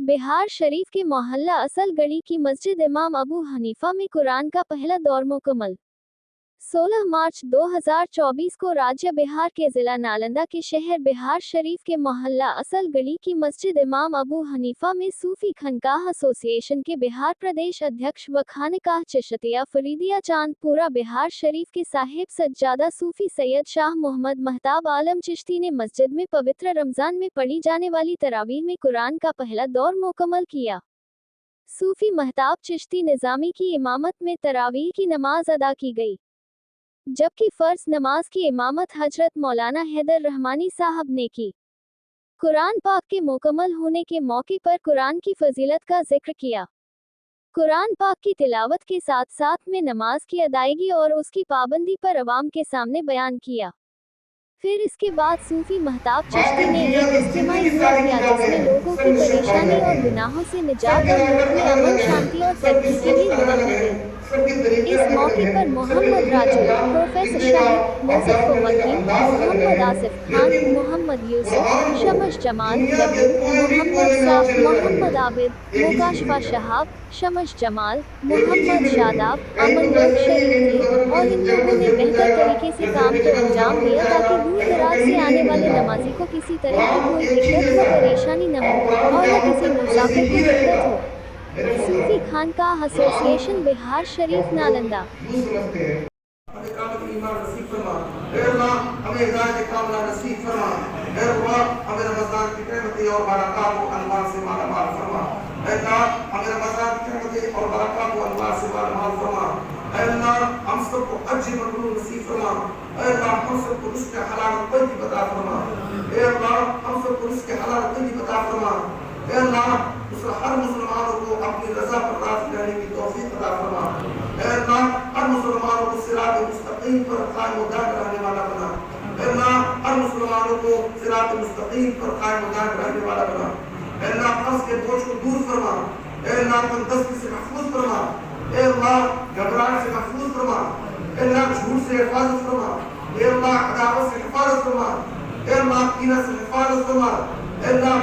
बिहार शरीफ के मोहल्ला असल गली की मस्जिद इमाम अबू हनीफा में कुरान का पहला दौर मुकम्मल। 16 मार्च 2024 को राज्य बिहार के जिला नालंदा के शहर बिहार शरीफ के मोहल्ला असल गली की मस्जिद इमाम अबू हनीफा में सूफी खनकाह एसोसिएशन के बिहार प्रदेश अध्यक्ष व खानकाह चिश्तिया फरीदिया चांदपुरा बिहार शरीफ के साहिब सज्जादा सूफी सैयद शाह मोहम्मद महताब आलम चिश्ती ने मस्जिद में पवित्र रमजान में पढ़ी जाने वाली तरावीह में कुरान का पहला दौर मुकम्मल किया। सूफी महताब चिश्ती निजामी की इमामत में तरावीह की नमाज अदा की गई, जबकि फर्ज नमाज की इमामत हजरत मौलाना हैदर रहमानी साहब ने की। कुरान पाक के मुकम्मल होने के मौके पर कुरान की फजीलत का जिक्र किया। कुरान पाक की तिलावत के साथ साथ में नमाज की अदायगी और उसकी पाबंदी पर अवाम के सामने बयान किया। फिर इसके बाद सूफी महताब चिश्ती ने एक इज्तिमाई दुआ किया जिसमें लोगों की परेशानी और गुनाहों से निजात और मुल्क में अमन शांति और तरक्की के लिए दुआ की गई। इस मौके पर मोहम्मद राजू, प्रोफेसर शाहिद, मुजफ्फर वकील, मोहम्मद आसिफ खान, मोहम्मद यूसुफ, शमस जमाल, मोहम्मद साफ, मोहम्मद आबिद, मुकाशफा शहाब, शमस जमाल, मोहम्मद शादाब, अमन शरीफ थे और इन लोगों ने बेहतर तरीके से काम को अंजाम दिया ताकि दूर दराज से आने वाले नमाजी को किसी तरह की कोई दिक्कत व परेशानी न हो और न किसी मुसाफिर को दिक्कत हो। सूफी खानकाह एसोसिएशन बिहार शरीफ नालंदा। हम सबको अज्र मकबूल नसीब फरमा। हम सबको रिज़्क़ हलाल तय्यब अता फरमा। हम सबको रिज़्क़ हलाल तय्यब अता फरमा। हर मुसलमानों को अपनी रज़ा पर राज़ी रहने की तौफीक अता फरमा। हर मुसलमानों को सिरात मुस्तकीम पर कायम व दायम रहने वाला बना। हर मुसलमानों को सिरात मुस्तकीम पर कायम व दायम रहने वाला बना। फर्ज के बोझ को दूर फरमा। तंदुरुस्ती से महफूज फरमा। घबराहट से महफूज फरमा। झूठ से हिफाजत फरमा। अदावत से हिफाजत फरमा। कीना से हिफाजत फरमा।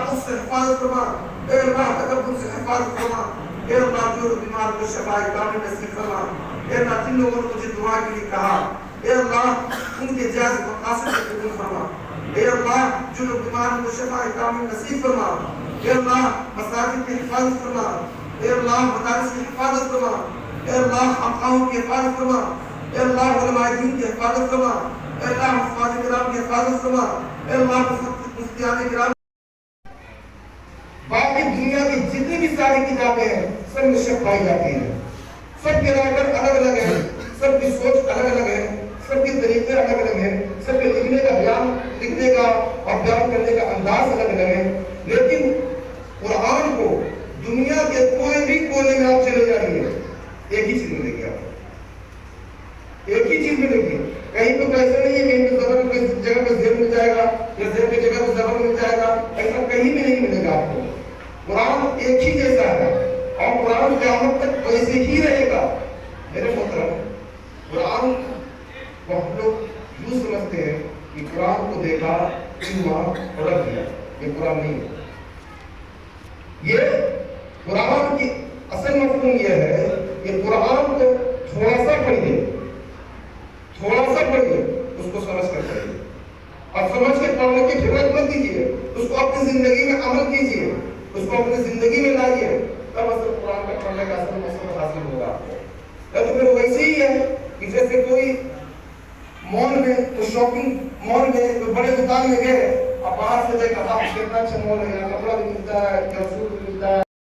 खुद से हिफाजत फरमा। तकब्बुर से हिफाजत फरमा। जो बीमार को शफाए कामिल नसीब फरमा। जिन लोगों ने मुझे दुआ के लिए कहा, उनके जायज़ मकासद को कबूल फरमा। जो लोग बीमार को शफाए कामिल नसीब फरमा। मसाजिद की हिफाजत फरमा। मदारिस की हिफाजत फरमा। खानकाहों की हिफाजत फरमा। उलमाए दीन की हिफाजत फरमा। हुफ़ाज़ किराम की हिफाजत फरमा। मुफ्तियान किराम। बाकी दुनिया की जितनी भी सारी किताबें हैं सब में शक पाई जाती है। सबके राइटर अलग अलग है, सबकी सोच अलग अलग है, सबके तरीके अलग अलग है, सबके लिखने का और बयान करने का अंदाज अलग अलग है। लेकिन कुरान को दुनिया के कोई भी कोने में आप चले जाइए, एक ही चीज मिलेगी आपको। एक ही चीज मिलेगी। कहीं पे ऐसा नहीं है कहीं पे ज़बर कोई जगह पे ज़ेर मिल जाएगा या ज़ेर की जगह पे ज़बर मिल जाएगा, ऐसा कहीं भी नहीं मिलेगा आपको। कुरान एक ही जैसा है और कुरान क़यामत तक वैसे ही रहेगा। मेरे मोहतरम, कुरान को हम लोग यूँ समझते हैं कि कुरान को देखा, सुना और रख दिया, ये कुरान नहीं है। ये कुरान की असल मफ़हूम ये है कि कुरान को थोड़ा सा पढ़िए, उसको समझ कर पढ़िए और समझ के पढ़ने की फिक्र मत कीजिए, उसको अपनी जिंदगी में अमल कीजिए, उसको अपनी जिंदगी में लाइए, तब असल कुरान का पढ़ने का असल मकसद हासिल होगा आपको। तो फिर वैसे ही है कि जैसे कोई मॉल में, तो शॉपिंग मॉल में तो बड़े दुकान में गए, अब बाहर से देखा कितना अच्छा मॉल है, कपड़ा भी मिलता है,